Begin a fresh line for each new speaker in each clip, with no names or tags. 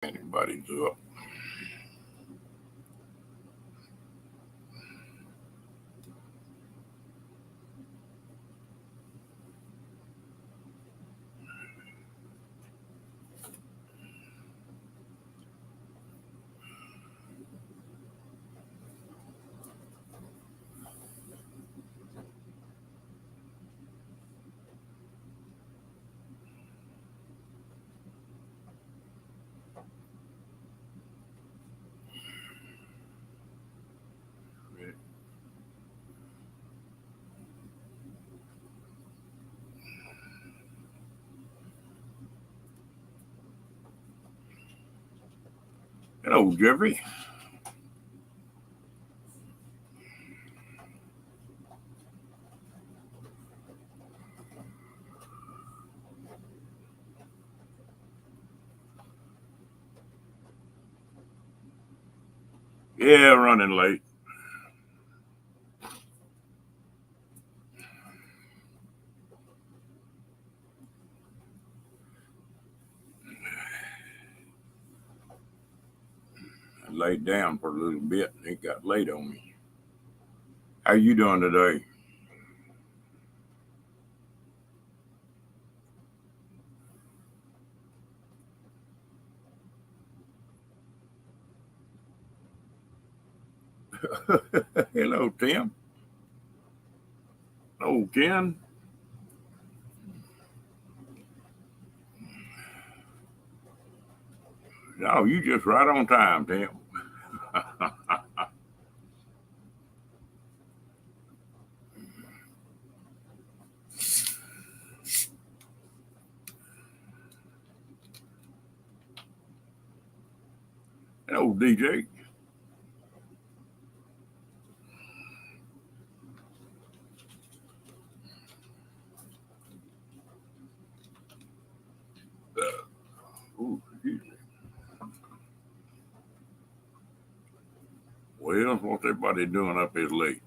Anybody's up. Hello, Jeffrey. Yeah, running late. I laid down for a little bit and it got late on me. How you doing today? Hello, Tim. Hello, Ken. No, you just right on time, Tim. Hello, DJ. Ooh, excuse me. Well, what's everybody doing up here late?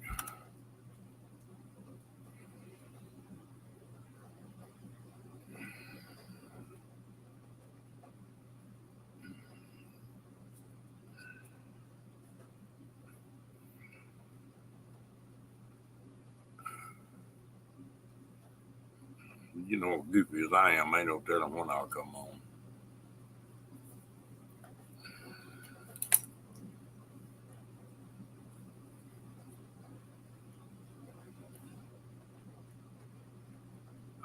You know, goofy as I am, ain't no telling when I'll come on.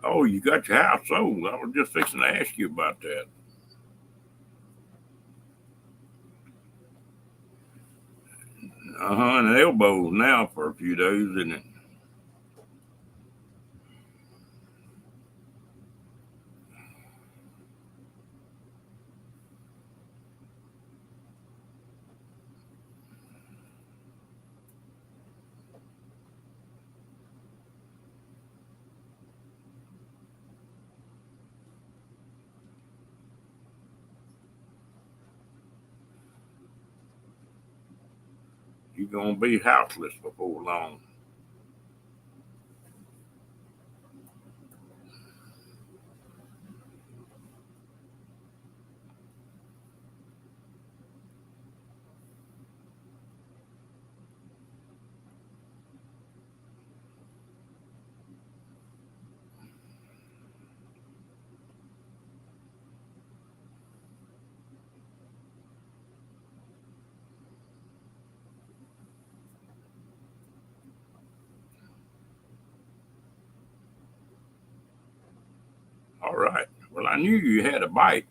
Oh, you got your house sold. I was just fixing to ask you about that. And elbows now for a few days, isn't it? You're gonna be houseless before long. All right. Well, I knew you had a bite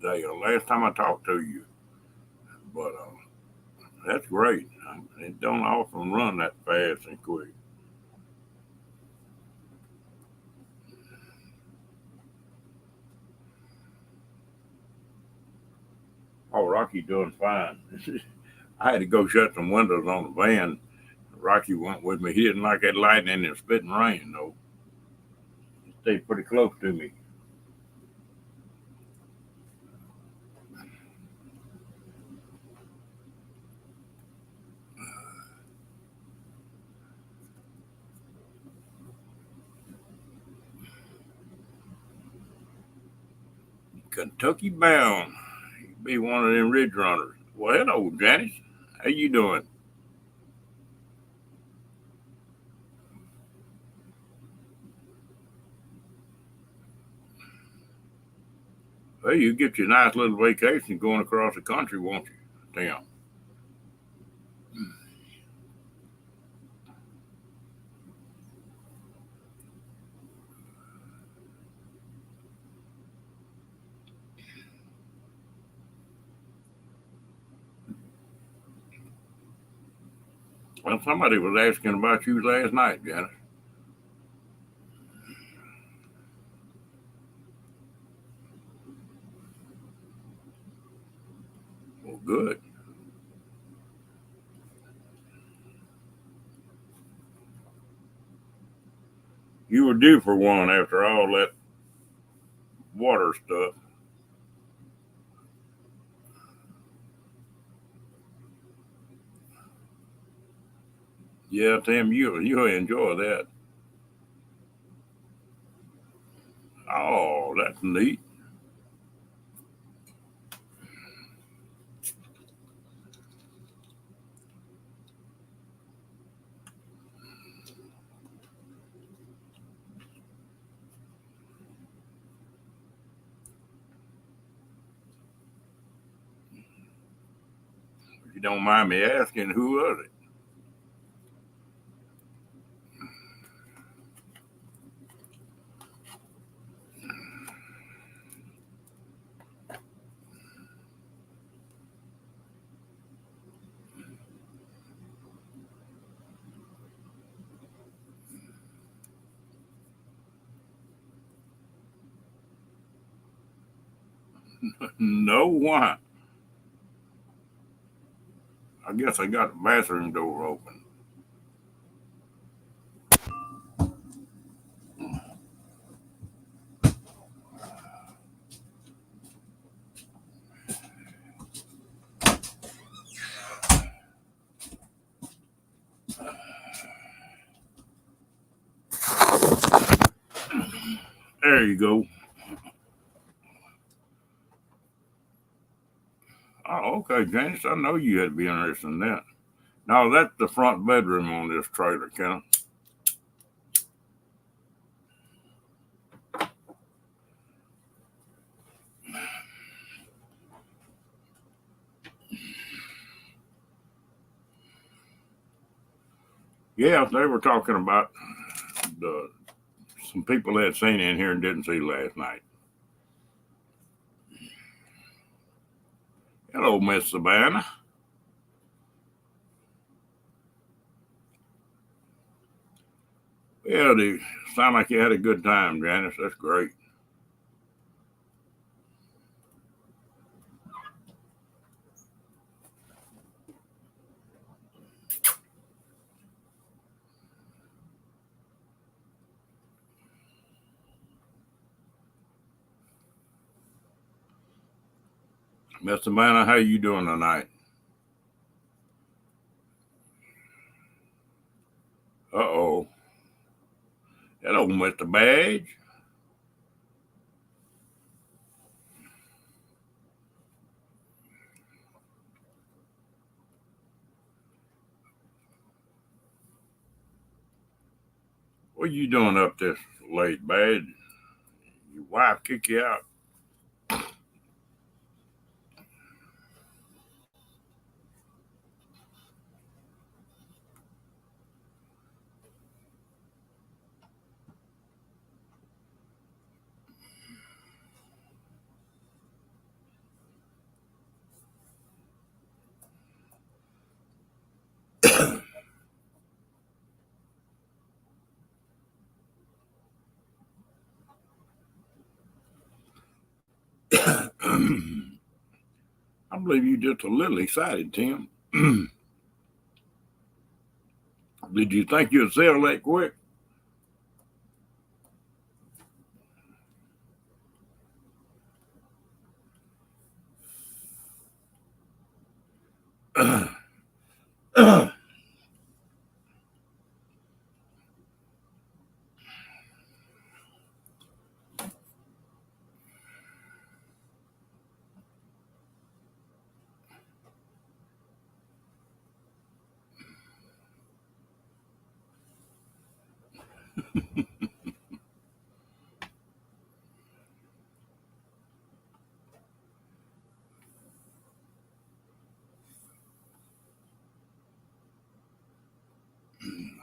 the last time I talked to you, but that's great. It don't often run that fast and quick. Oh, Rocky doing fine. I had to go shut some windows on the van. Rocky went with me. He didn't like that lightning and spitting rain, though. He stayed pretty close to me. Kentucky bound. Be one of them ridge runners. Well, hello, Janice. How you doing? Hey, you get your nice little vacation going across the country, won't you, Tim? Well, somebody was asking about you last night, Janice. Well, good. You were due for one after all that water stuff. Yeah, Tim, you'll enjoy that. Oh, that's neat. If you don't mind me asking, who was it? No, why? I guess I got the bathroom door open. There you go. Oh, okay, Janice. I know you had to be interested in that. Now that's the front bedroom on this trailer, Ken. Yeah, they were talking about the some people they had seen in here and didn't see last night. Hello, Miss Savannah. Yeah, they sound like you had a good time, Janice. That's great. Miss Savannah, how you doing tonight? Uh-oh. Hello, Mr. Badge. What you doing up this late, Badge? Your wife kick you out? I believe you just a little excited, Tim. Did you think you'd sell that quick?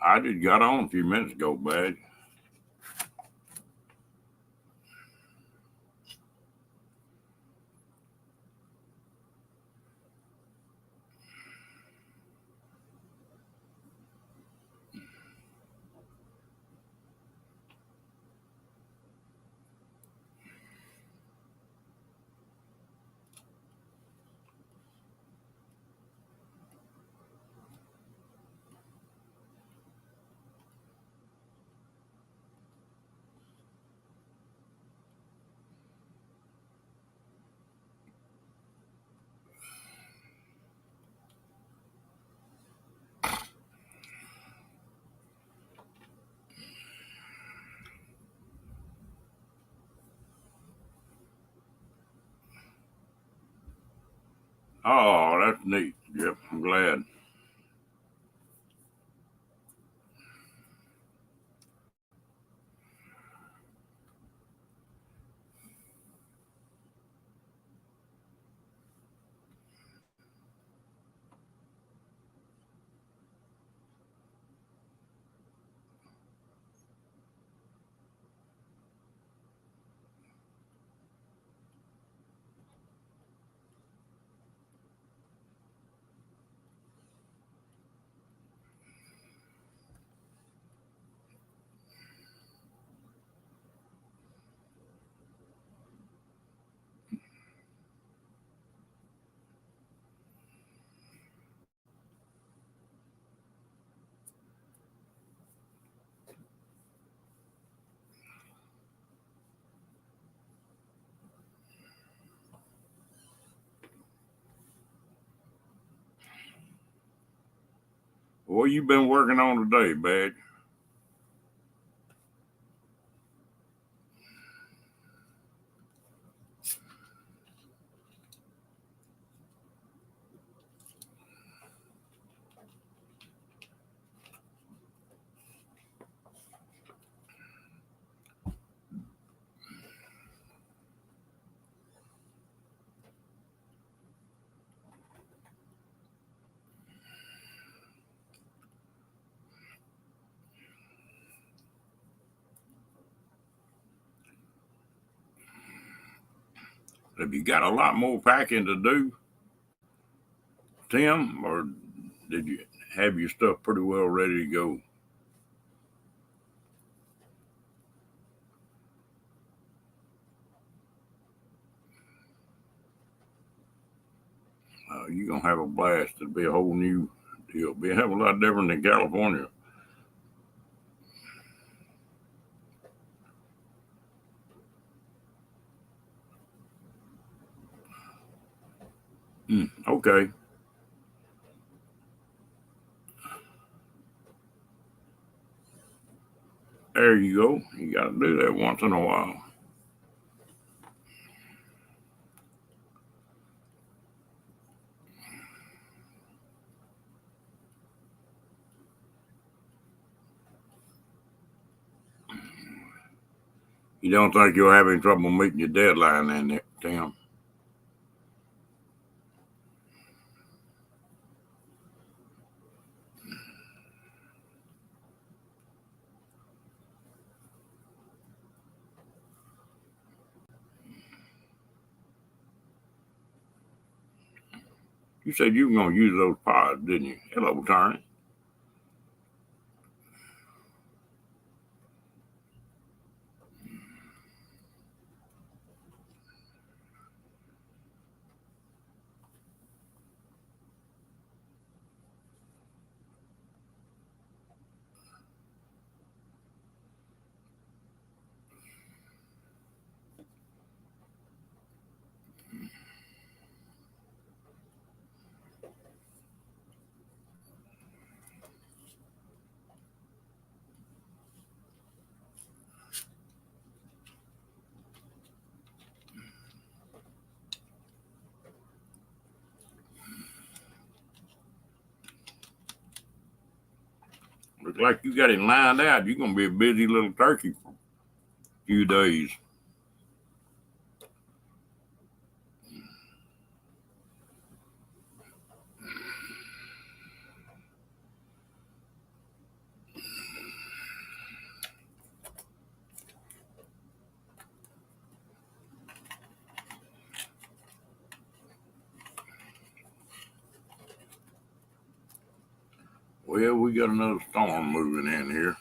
I just got on a few minutes ago, Badge. Oh, that's neat. Yep, I'm glad. What you been working on today, Badge? Have you got a lot more packing to do, Tim, or did you have your stuff pretty well ready to go? You're gonna have a blast. It'll be a whole new deal. Be a hell of a lot different than California. Okay, there you go. You got to do that once in a while. You don't think you're having trouble meeting your deadline, then, Tim? You said you were gonna use those pods, didn't you? Hello, Tony. Looks like you got it lined out. You're going to be a busy little turkey for a few days. Well, we got another storm moving in here.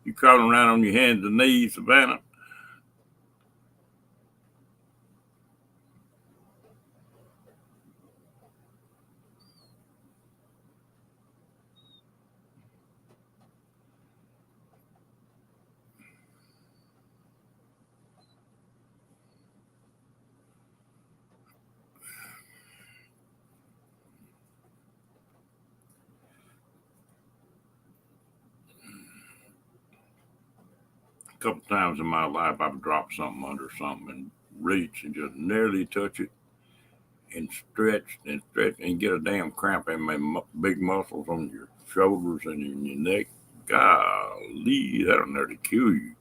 You crawling around on your hands and knees, Savannah? A couple times in my life, I've dropped something under something and reached and just nearly touch it and stretched and get a damn cramp in my big muscles on your shoulders and in your neck. Golly, that'll nearly kill you.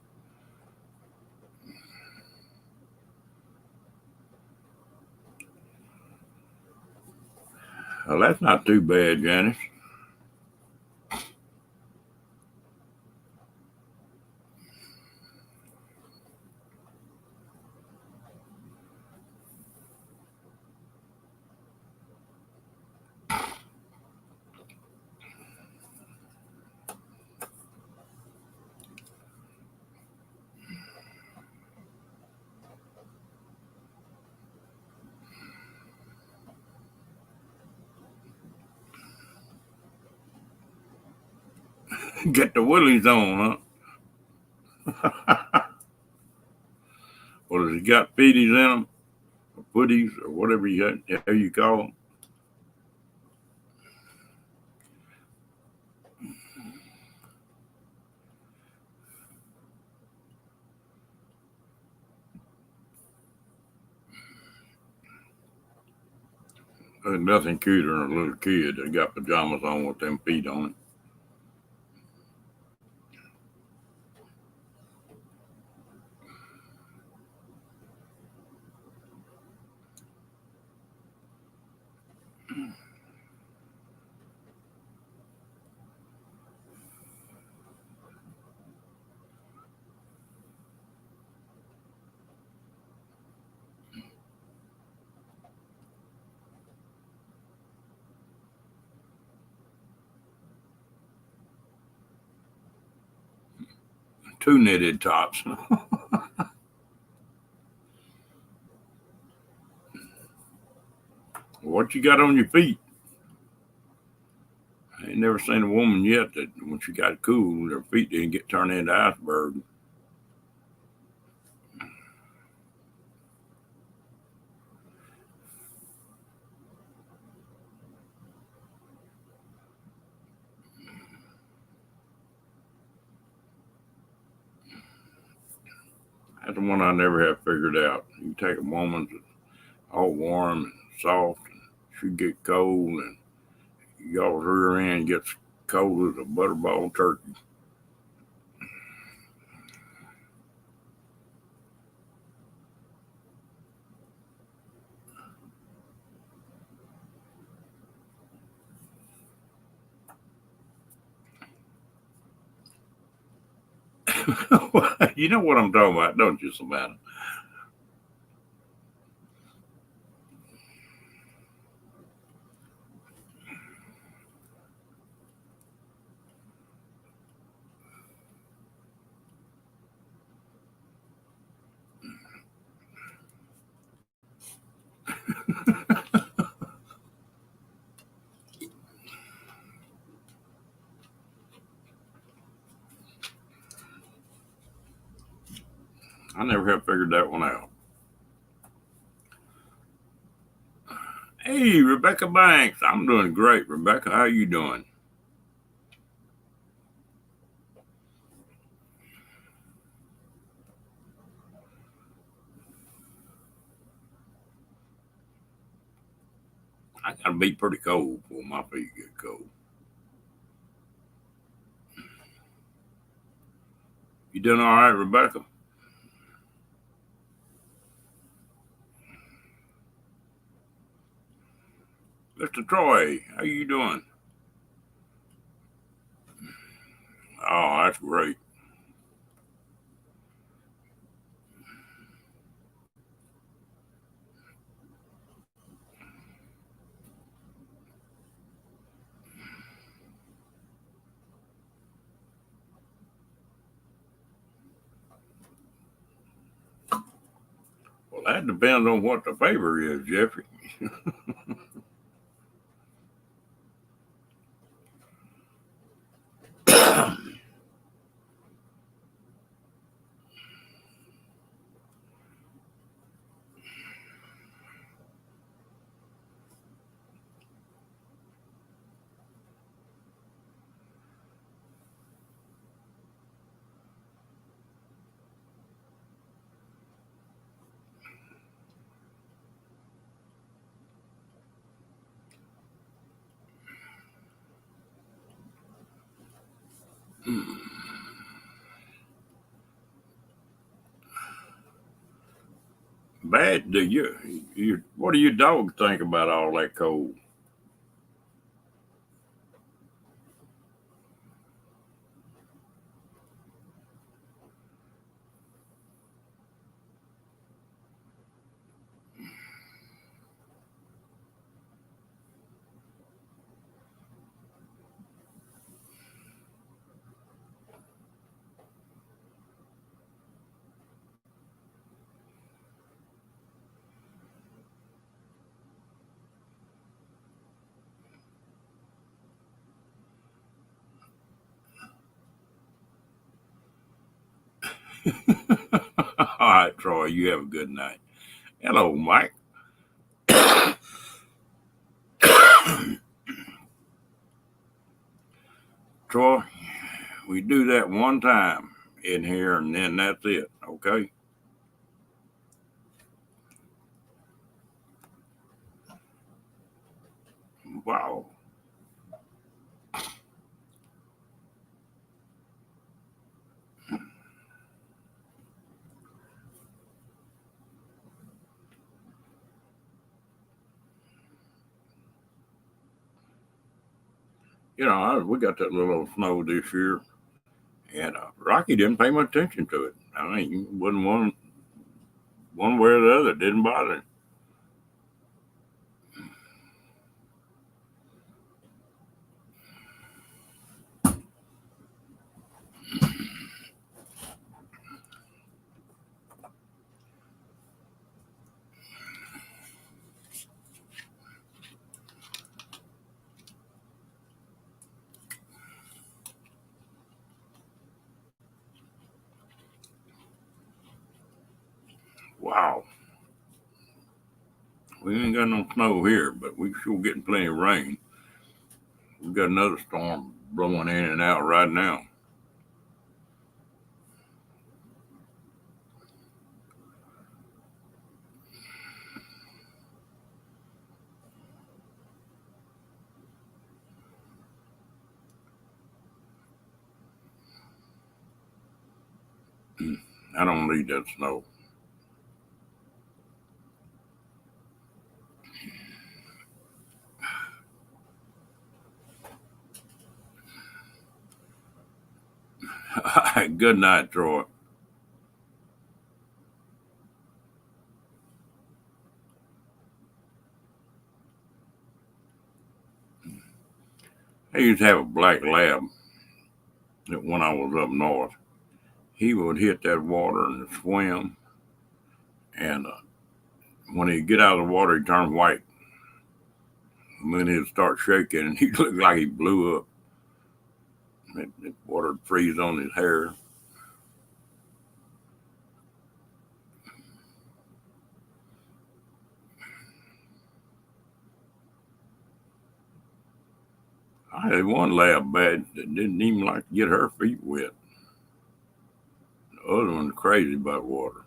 Well, that's not too bad, Janice. Get the willies on, huh? Well, has he got feeties in them, or footies, or whatever you call them? There's nothing cuter than a little kid that got pajamas on with them feet on it. Two knitted tops. What you got on your feet? I ain't never seen a woman yet that when she got cool, her feet didn't get turned into iceberg. That's the one I never have figured out. You take a woman that's all warm and soft, and she get cold, and y'all's rear end gets cold as a butterball turkey. You know what I'm talking about, don't you, Savannah? I never have figured that one out. Hey, Rebecca Banks. I'm doing great. Rebecca, how you doing? I gotta be pretty cold before my feet get cold. You doing all right, Rebecca? Mr. Troy, how you doing? Oh, that's great. Well, that depends on what the favor is, Jeffrey. Bad, do you? What do your dogs think about all that cold? All right, Troy, you have a good night. Hello, Mike. Troy, we do that one time in here and then that's it, okay? Wow. We got that little snow this year, and Rocky didn't pay much attention to it. I mean, it wasn't one way or the other. It didn't bother him. Wow. We ain't got no snow here, but we sure getting plenty of rain. We've got another storm blowing in and out right now. I don't need that snow. Good night, Troy. I used to have a black lab that when I was up north, he would hit that water and swim, and when he'd get out of the water, he'd turn white. And then he'd start shaking, and he looked like he blew up. The water would freeze on his hair. I had one lab badge that didn't even like to get her feet wet. The other one's crazy about water.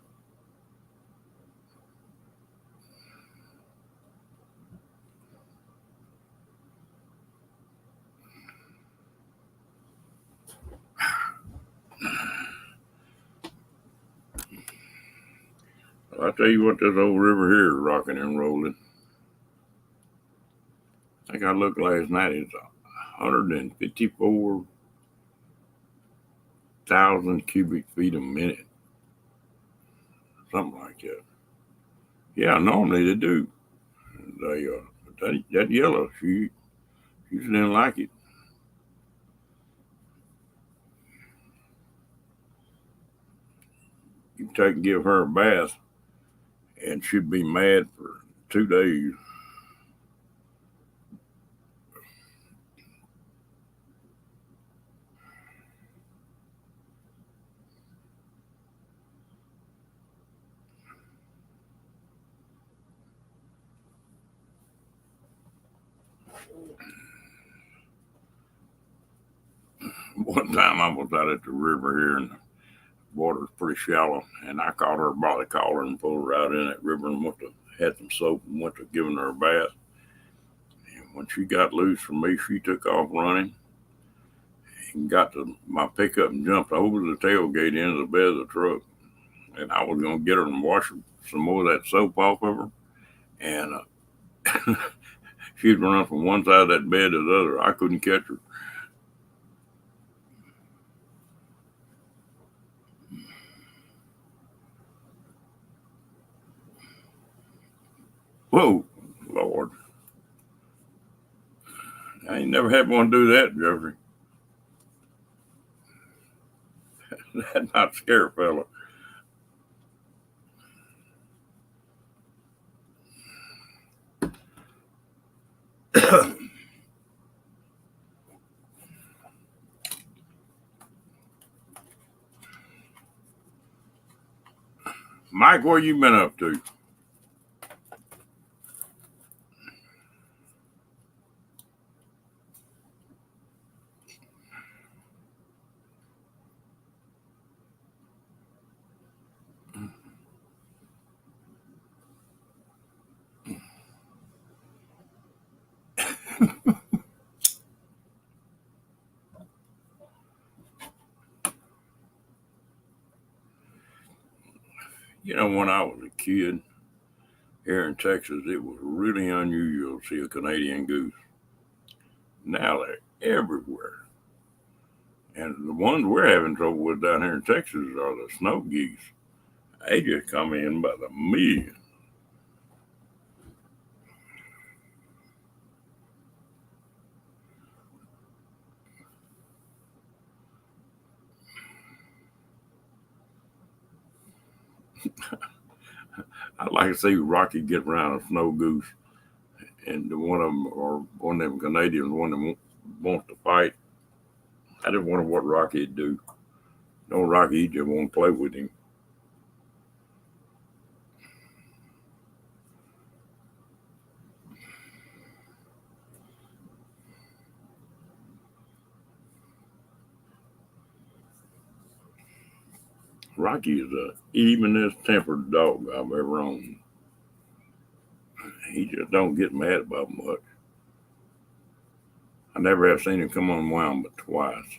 I'll tell you what, this old river here is rocking and rolling. I think I looked last night, it's 154,000 cubic feet a minute. Something like that. Yeah, normally they do. They that yellow, she didn't like it. You take and give her a bath, and she'd be mad for 2 days. One time I was out at the river here, and the water's pretty shallow, and I caught her by the collar and pulled her out in that river and had some soap and went to giving her a bath. And when she got loose from me, she took off running and got to my pickup and jumped over the tailgate into the bed of the truck. And I was going to get her and wash some more of that soap off of her. And she'd run from one side of that bed to the other. I couldn't catch her. Whoa, Lord. I ain't never had one do that, Jeffrey. That not scare a fella. Mike, what you been up to? You know, when I was a kid here in Texas, it was really unusual to see a Canadian goose. Now they're everywhere. And the ones we're having trouble with down here in Texas are the snow geese. They just come in by the million. I'd like to see Rocky get around a snow goose, and one of them, or one of them Canadians, one of them wants to fight. I just wonder what Rocky'd do. No, Rocky, he just won't play with him. Rocky is the evenest tempered dog I've ever owned. He just don't get mad about much. I never have seen him come unwound but twice.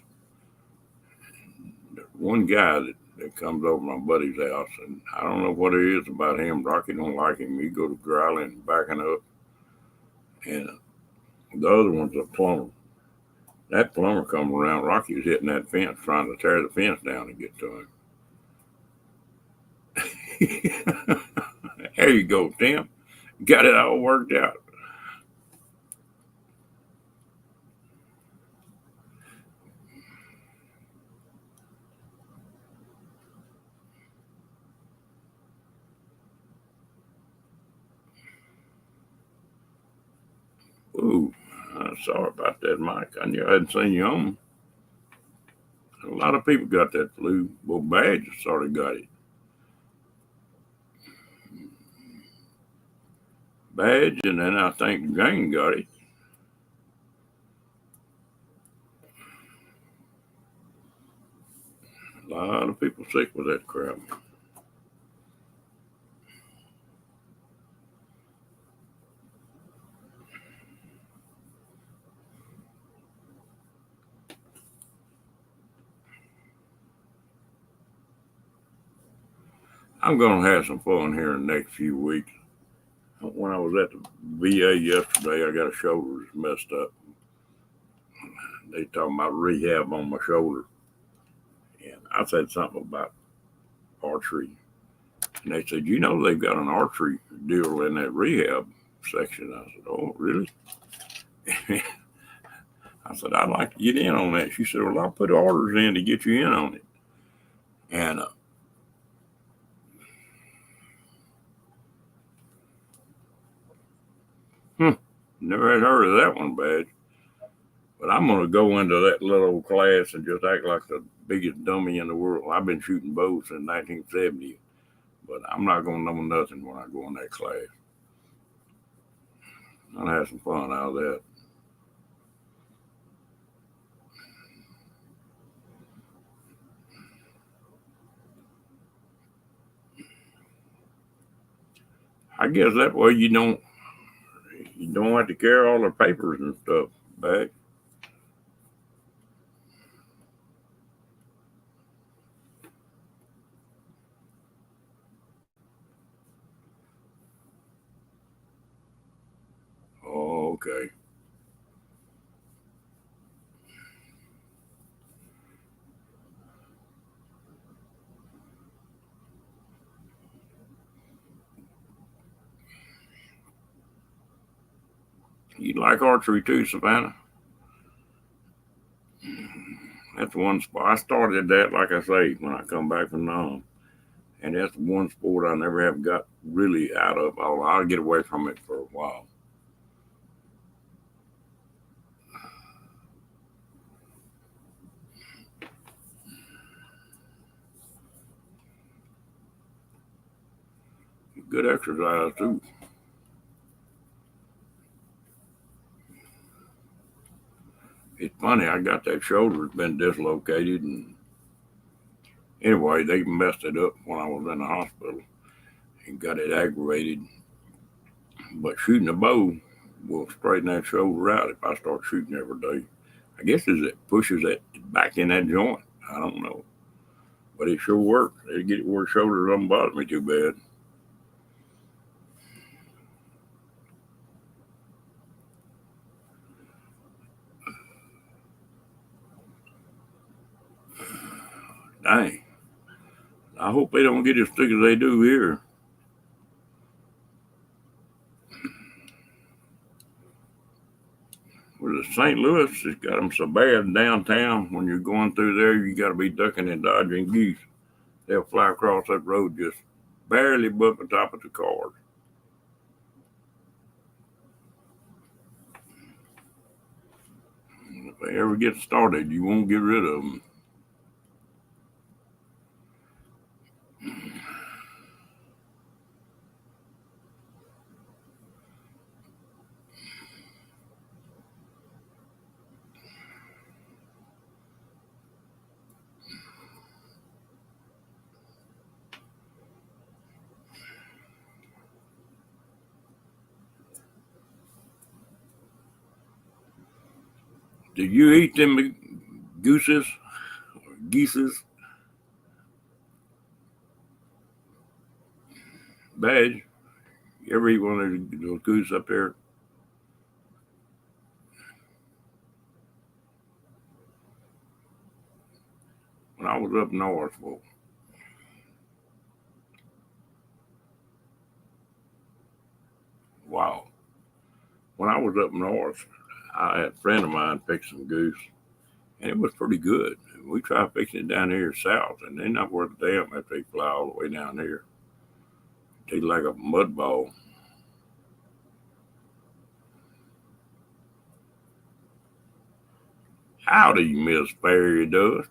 There's one guy that comes over my buddy's house, and I don't know what it is about him. Rocky don't like him. He go to growling and backing up, and the other one's a plumber. That plumber come around, Rocky was hitting that fence, trying to tear the fence down and get to him. There you go, Tim. Got it all worked out. Ooh, sorry about that, Mike. I knew I hadn't seen you on. A lot of people got that flu. Well, Badge sort of got it. Badge, and then I think Jane got it. A lot of people sick with that crap. I'm going to have some fun here in the next few weeks. When I was at the VA yesterday, I got a shoulder that's messed up. They talking about rehab on my shoulder. And I said something about archery. And they said, you know, they've got an archery deal in that rehab section. I said, oh, really? I said, I'd like to get in on that. She said, well, I'll put orders in to get you in on it. And never had heard of that one, Badge. But I'm going to go into that little class and just act like the biggest dummy in the world. I've been shooting bows since 1970, but I'm not going to know nothing when I go in that class. I'll have some fun out of that. I guess that way you don't have to carry all the papers and stuff back. Oh, okay. You like archery too, Savannah? That's one sport. I started that, like I say, when I come back from Nam. And that's one sport I never have got really out of. I'll get away from it for a while. Good exercise too. It's funny, I got that shoulder that's been dislocated, and anyway, they messed it up when I was in the hospital and got it aggravated. But shooting a bow will straighten that shoulder out if I start shooting every day. I guess it pushes it back in that joint. I don't know, but it sure works. It get it where shoulder doesn't bother me too bad. Dang. I hope they don't get as thick as they do here. Well, St. Louis has got them so bad downtown. When you're going through there, you got to be ducking and dodging geese. They'll fly across that road just barely above the top of the cars. If they ever get started, you won't get rid of them. Did you eat them gooses? Geeses? Badge? You ever eat one of those goose up there? When I was up north, well, wow. When I was up north, I had a friend of mine pick some goose, and it was pretty good. We tried fixing it down here south, and they're not worth a damn if they fly all the way down here. They like a mud ball. Howdy, Miss Fairy Dust.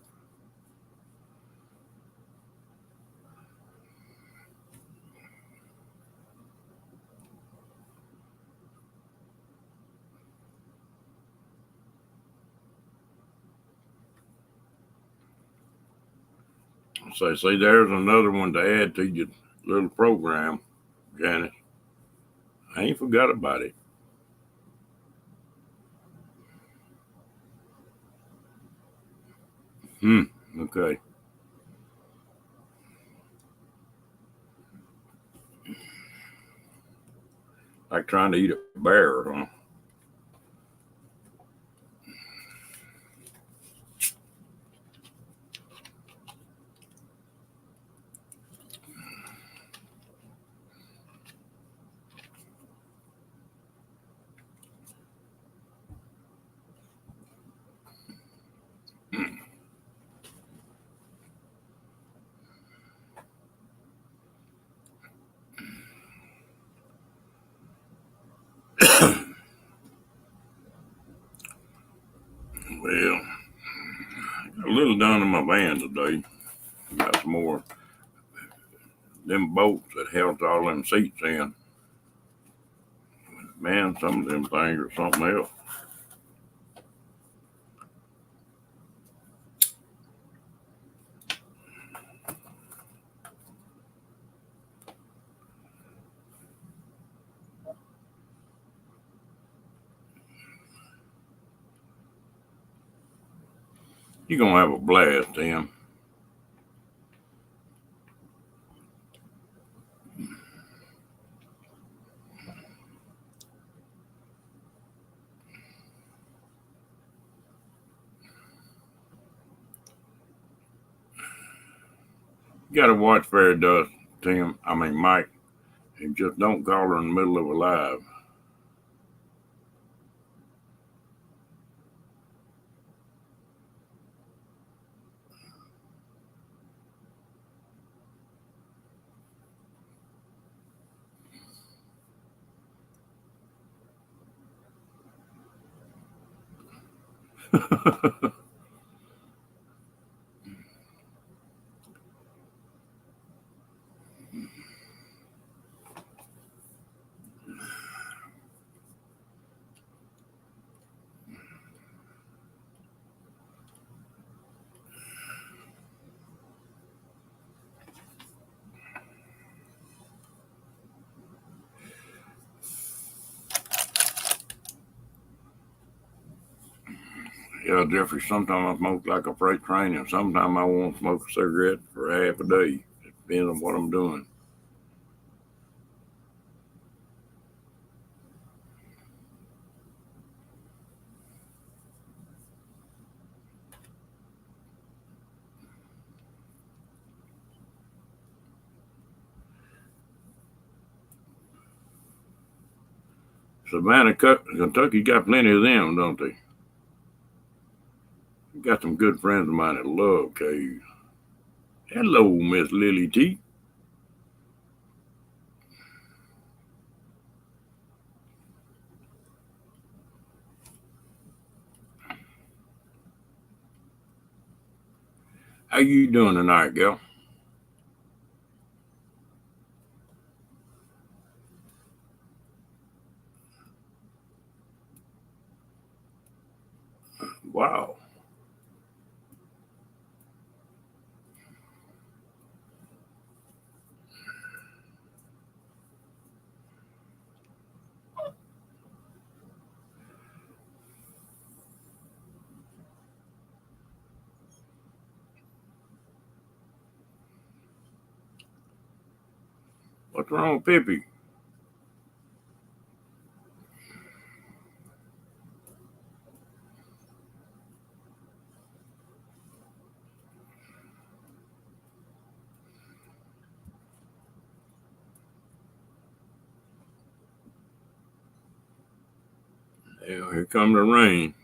So, see, there's another one to add to your little program, Janice. I ain't forgot about it. Okay. Like trying to eat a bear, huh? Well, got a little done in my van today. Got some more them bolts that held all them seats in. Man, some of them things are something else. You're gonna have a blast, Tim. You gotta watch Fairy Dust, Tim. I mean Mike. And just don't call her in the middle of a live. Yeah, Jeffrey, sometimes I smoke like a freight train, and sometimes I won't smoke a cigarette for half a day. It depends on what I'm doing. Savannah, Kentucky got plenty of them, don't they? Got some good friends of mine that love caves. Hello, Miss Lily T. How you doing tonight, girl? Wow. What's wrong with Pippi? Hell, here come the rain.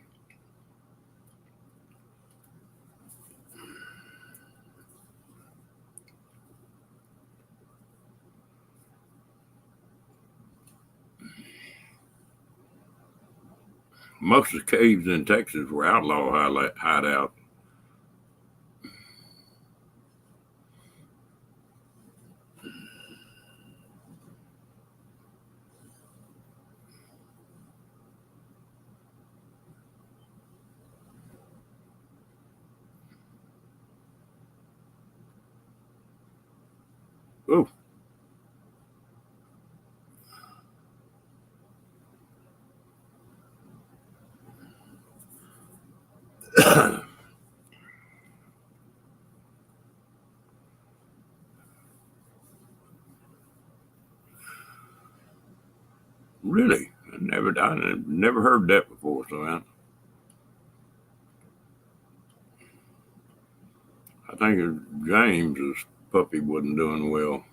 Most of the caves in Texas were outlaw hideouts. Really? I never heard that before, Savannah. I think James's puppy wasn't doing well.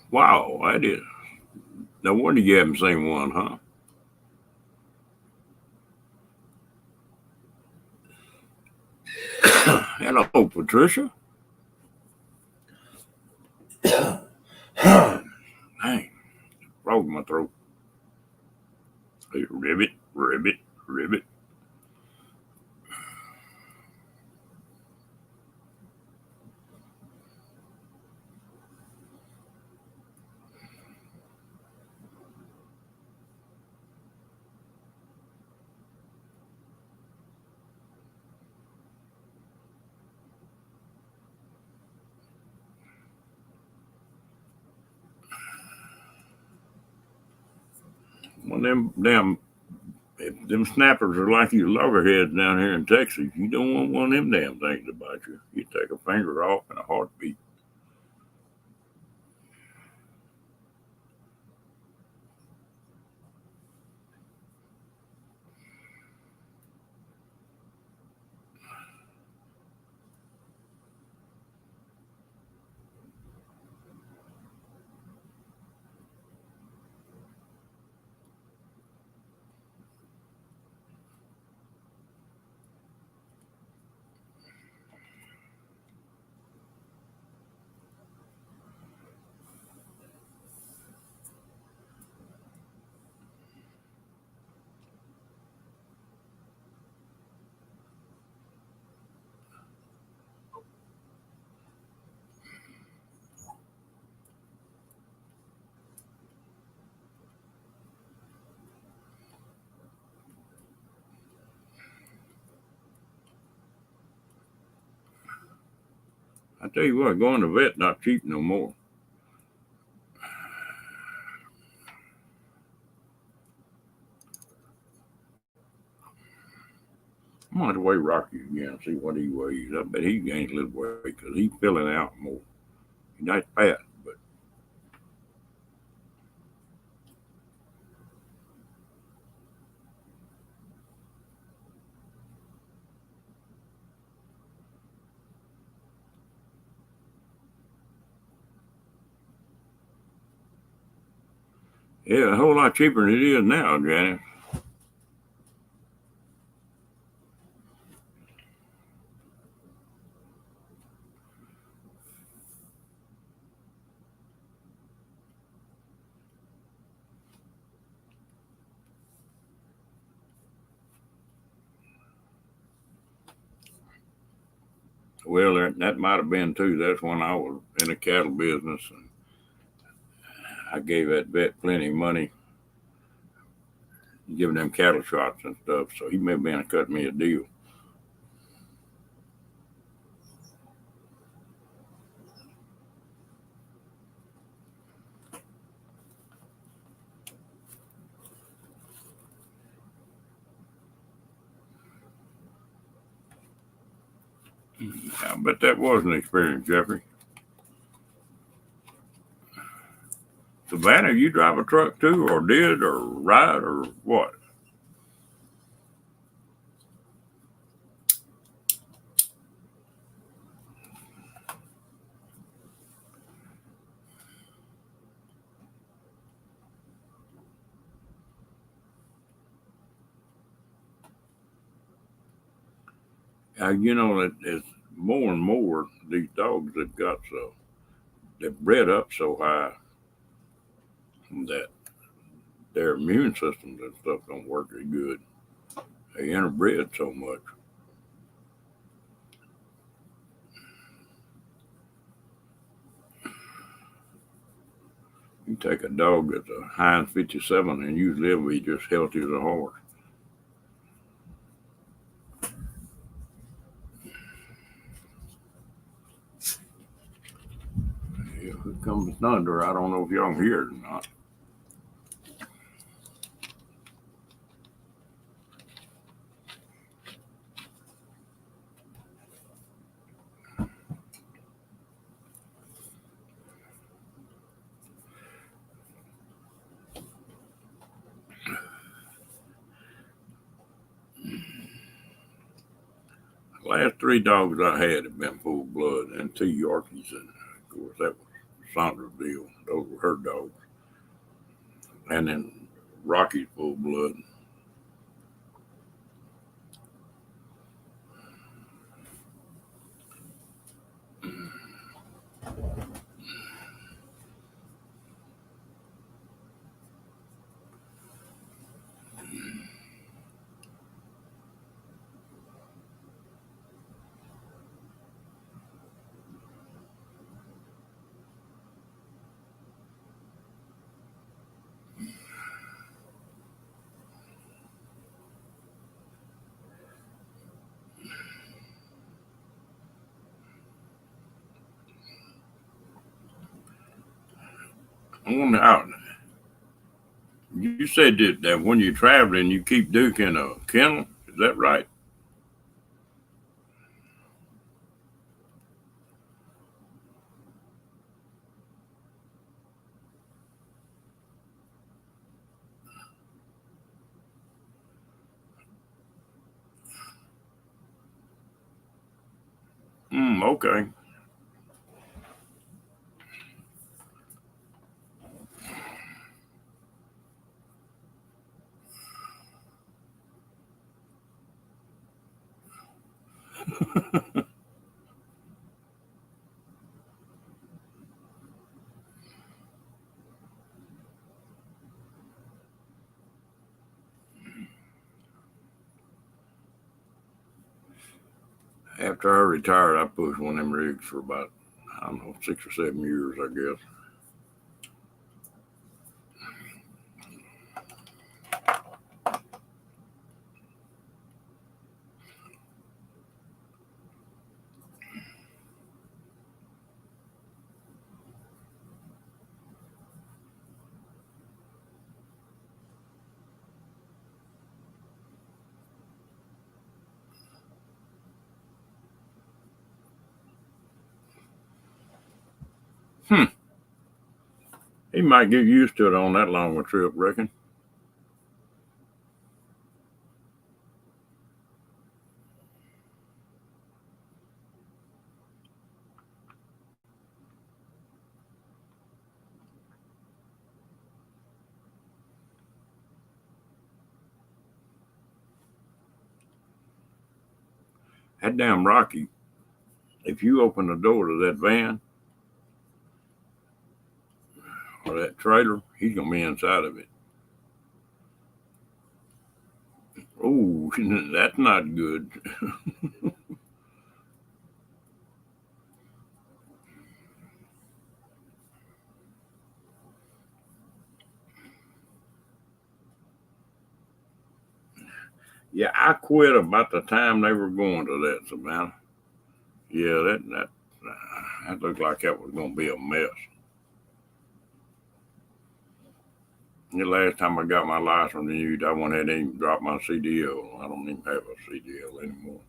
Wow, that is. No wonder you haven't seen one, huh? Hello, Patricia. Dang, frog in my throat. Hey, ribbit, ribbit, ribbit. One of them damn, if them snappers are like you loggerheads down here in Texas, you don't want one of them damn things to bite you. You take a finger off in a heartbeat. I tell you what, going to vet not cheap no more. I'm going to weigh Rocky again and see what he weighs. I bet he gains a little weight because he's filling out more. He's not fat, but yeah, a whole lot cheaper than it is now, Janet. Well, that might have been too. That's when I was in the cattle business, and I gave that vet plenty of money, giving them cattle shots and stuff. So he may have been cut me a deal. I bet that was an experience, Jeffrey. Savannah, you drive a truck too, or did, or ride, or what? You know, it's more and more these dogs have got so they're bred up so high that their immune systems and stuff don't work as good. They interbred so much. You take a dog that's a Heinz 57 and usually it'll be just healthy as a horse. Yeah, here comes thunder. I don't know if y'all can hear it or not. The last three dogs I had have been full blood, and two Yorkies, and of course that was Sandra's deal. Those were her dogs, and then Rocky's full blood. I wonder how. You said that when you're traveling, you keep Duke in a kennel. Is that right? Okay. After I retired, I pushed one of them rigs for about, I don't know, 6 or 7 years, I guess. Hmm. He might get used to it on that long a trip, reckon. That damn Rocky, if you open the door to that van or that trailer, he's going to be inside of it. Oh, that's not good. Yeah, I quit about the time they were going to that, Savannah. Yeah, that looked like that was going to be a mess. The last time I got my license renewed, I went ahead and even dropped my CDL. I don't even have a CDL anymore.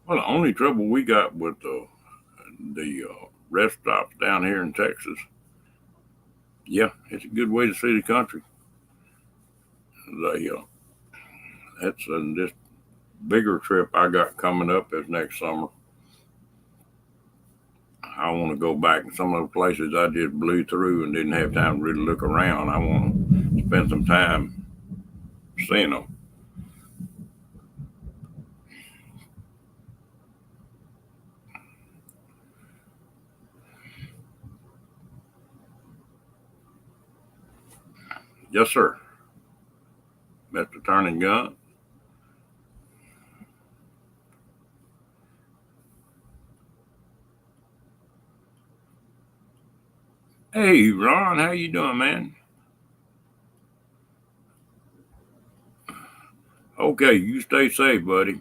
Well, the only trouble we got with the rest stops down here in Texas, yeah, it's a good way to see the country. They that's this bigger trip I got coming up is next summer. I want to go back in some of the places I just blew through and didn't have time to really look around. I want to spend some time seeing them. Yes, sir, Mr. Turning Gun. Hey, Ron, how you doing, man? Okay, you stay safe, buddy.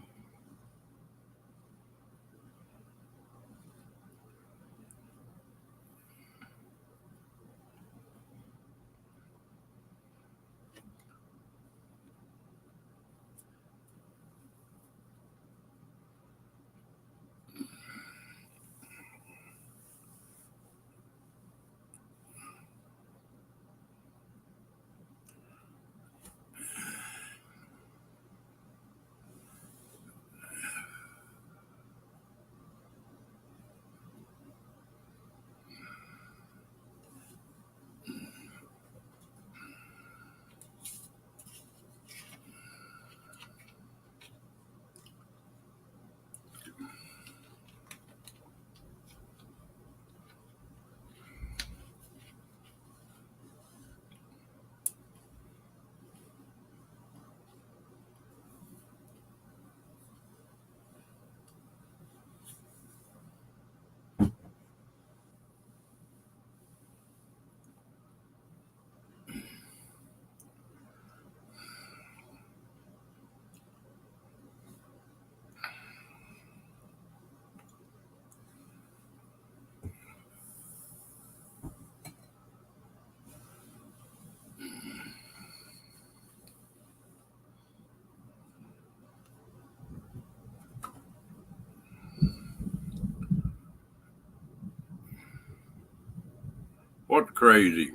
What's crazy,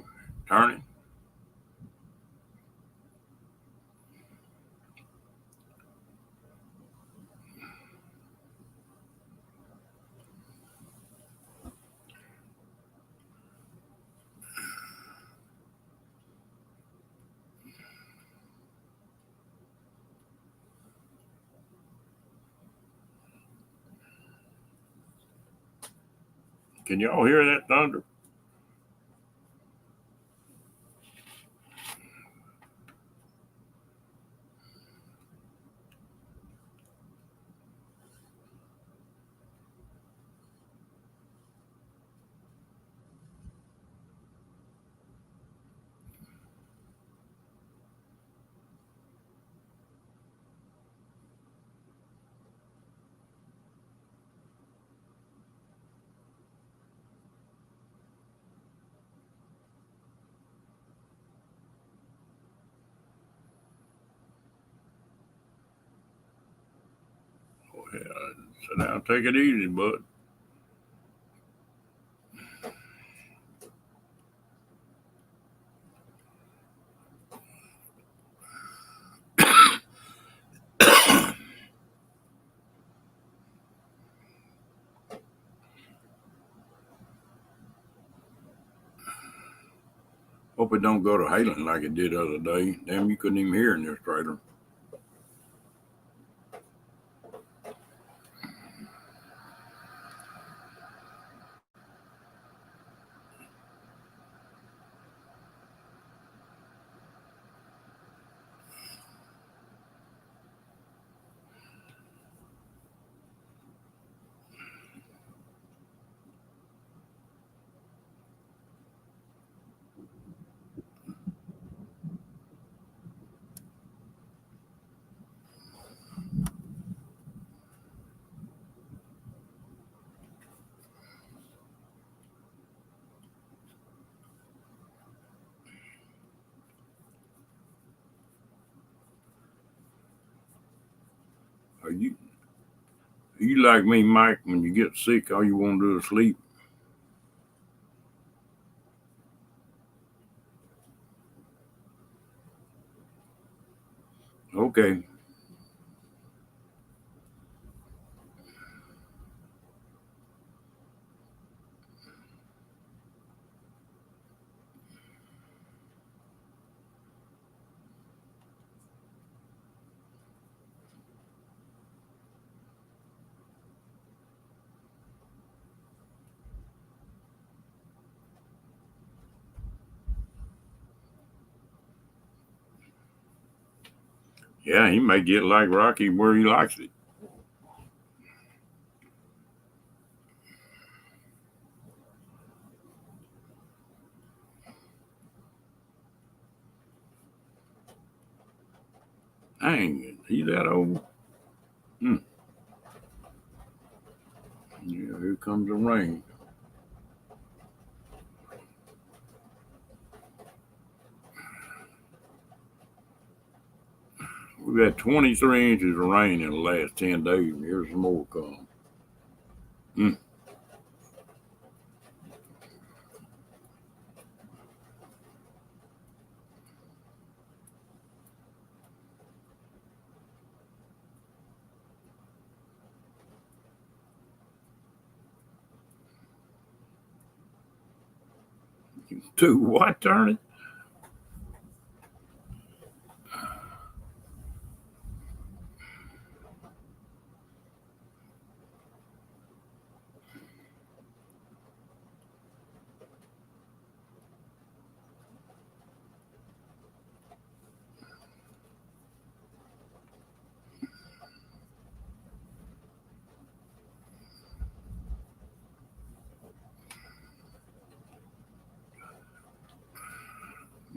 Turning? Can y'all hear that thunder? Oh, yeah. So now take it easy, bud. Hope it don't go to hailing like it did the other day. Damn, you couldn't even hear in this trailer. Are you You like me, Mike, when you get sick, all you want to do is sleep. Okay. Yeah, he may get like Rocky where he likes it. Dang, he that old? Hmm. Yeah, here comes the rain. We've had 23 inches of rain in the last 10 days, and here's some more coming. Hmm. To what, turn it?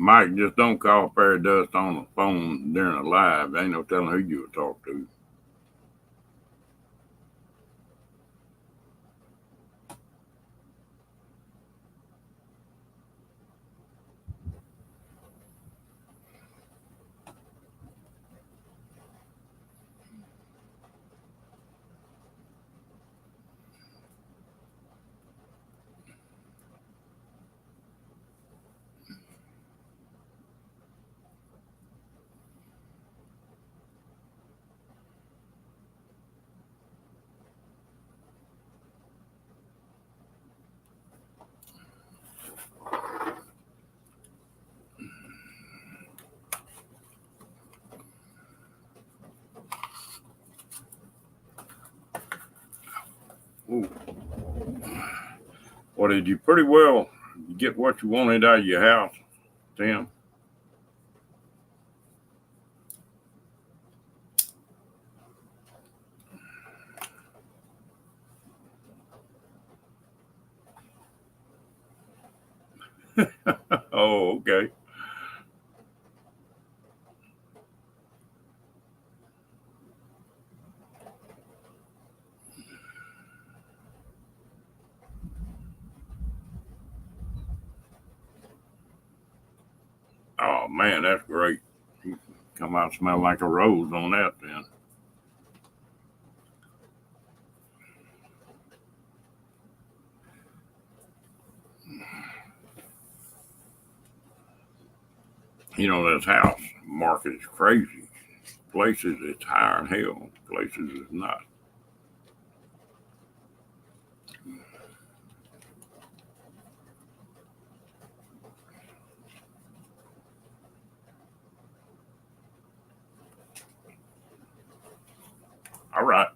Mike, just don't call Paradust on the phone during a live. Ain't no telling who you would talk to. Ooh. Well, did you pretty well get what you wanted out of your house, Tim? Oh, okay. Oh man, that's great. You come out smell like a rose on that then. You know, this house market is crazy. Places it's higher than hell. Places it's not. All right.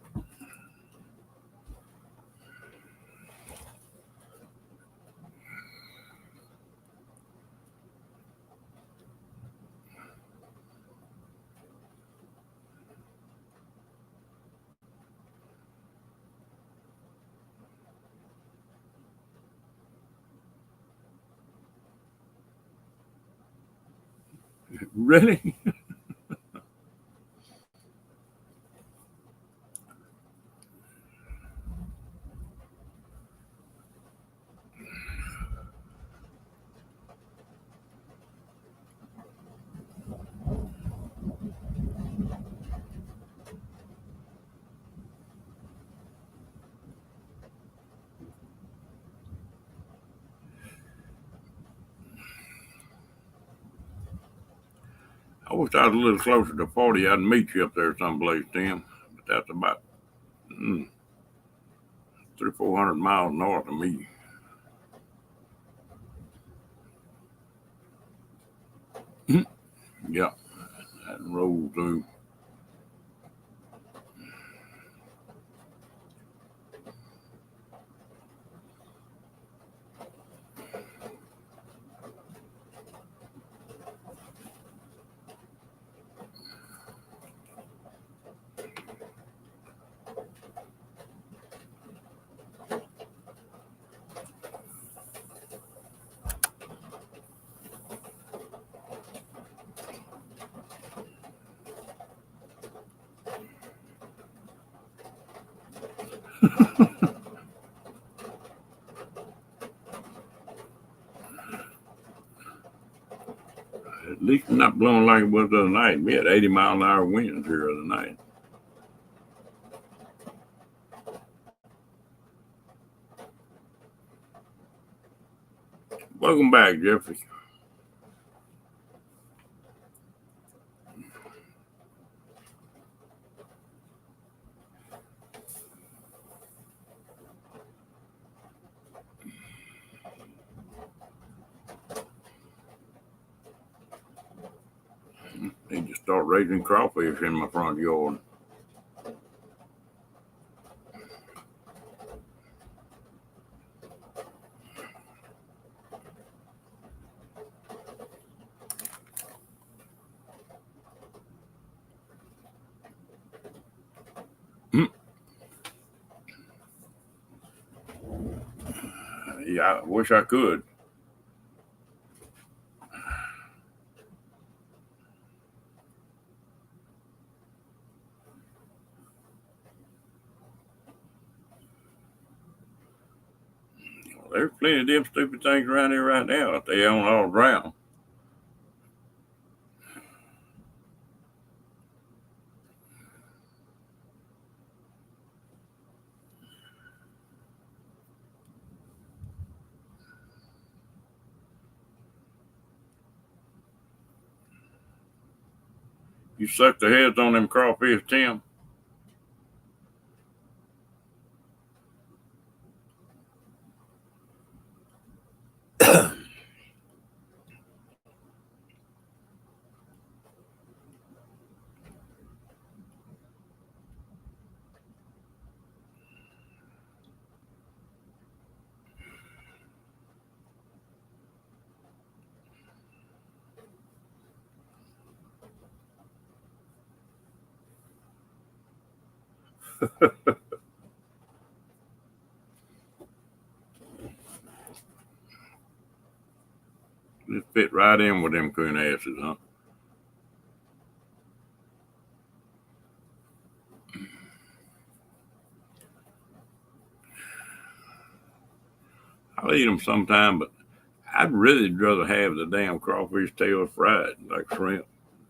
Really? wish I was a little closer to 40. I'd meet you up there someplace, Tim. But that's about 300-400 miles north of me. Yeah, that roll through. At least not blowing like it was the other night. We had 80-mile-an-hour winds here the other night. Welcome back, Jeffrey. Need to start raising crawfish in my front yard. Yeah, I wish I could. There's plenty of them stupid things around here right now. They own all around. You suck the heads on them crawfish, Tim. Just fit right in with them coon asses, huh? I'll eat them sometime, but I'd really rather have the damn crawfish tails fried like shrimp.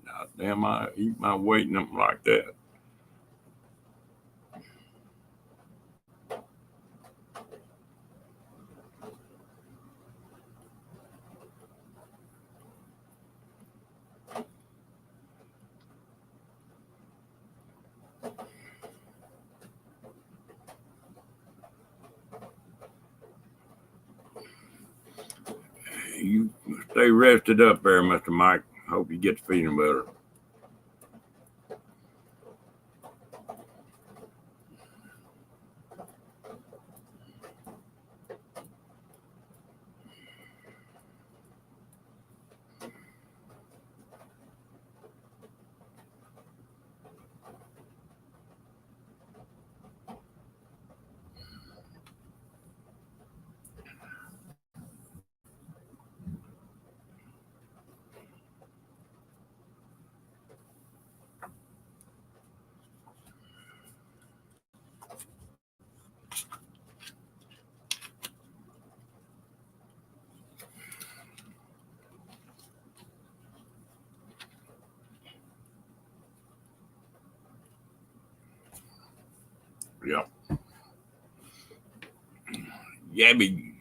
God damn, I eat my weight in them like that. You stay rested up there, Mr. Mike. Hope you get to feeling better. Yeah. Yabby.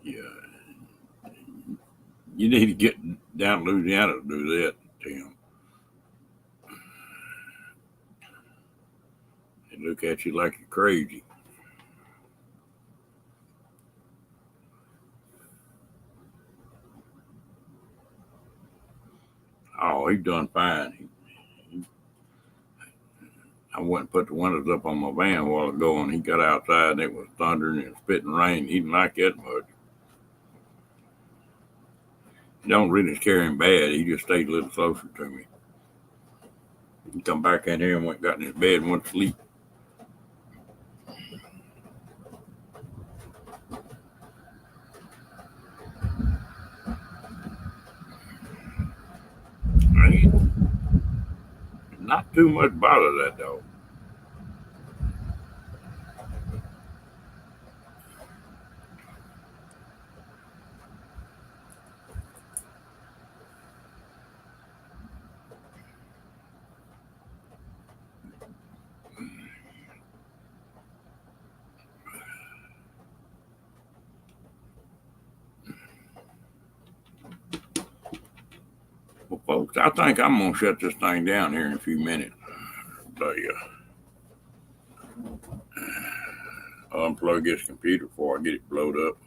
Yeah, you need to get down to Louisiana to do that, Tim. They look at you like you're crazy. Oh, he done fine. I went and put the windows up on my van a while ago, and he got outside and it was thundering and spitting rain. He didn't like that much. He don't really scare him bad. He just stayed a little closer to me. He come back in here and went got in his bed and went to sleep. I ain't not too much bother that dog. Well, folks, I think I'm gonna shut this thing down here in a few minutes. Unplug this computer before I get it blowed up.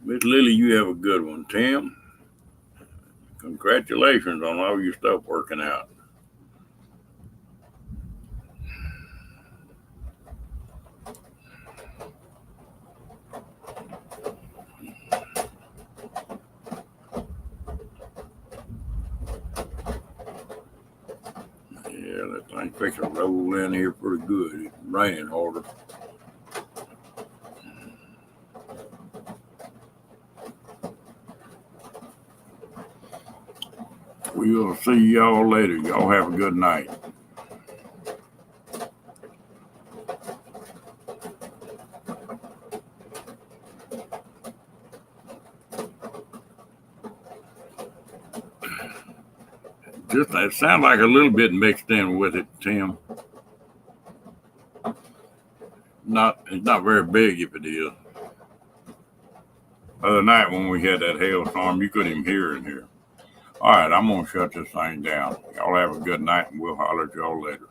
Miss Lily, you have a good one. Tim, congratulations on all your stuff working out. Yeah, that thing fixing to roll in here pretty good. It's raining harder. We'll see y'all later. Y'all have a good night. Just it sounds like a little bit mixed in with it, Tim. It's not very big if it is. Other night when we had that hailstorm, you couldn't even hear in here. All right, I'm gonna shut this thing down. Y'all have a good night, and we'll holler at y'all later.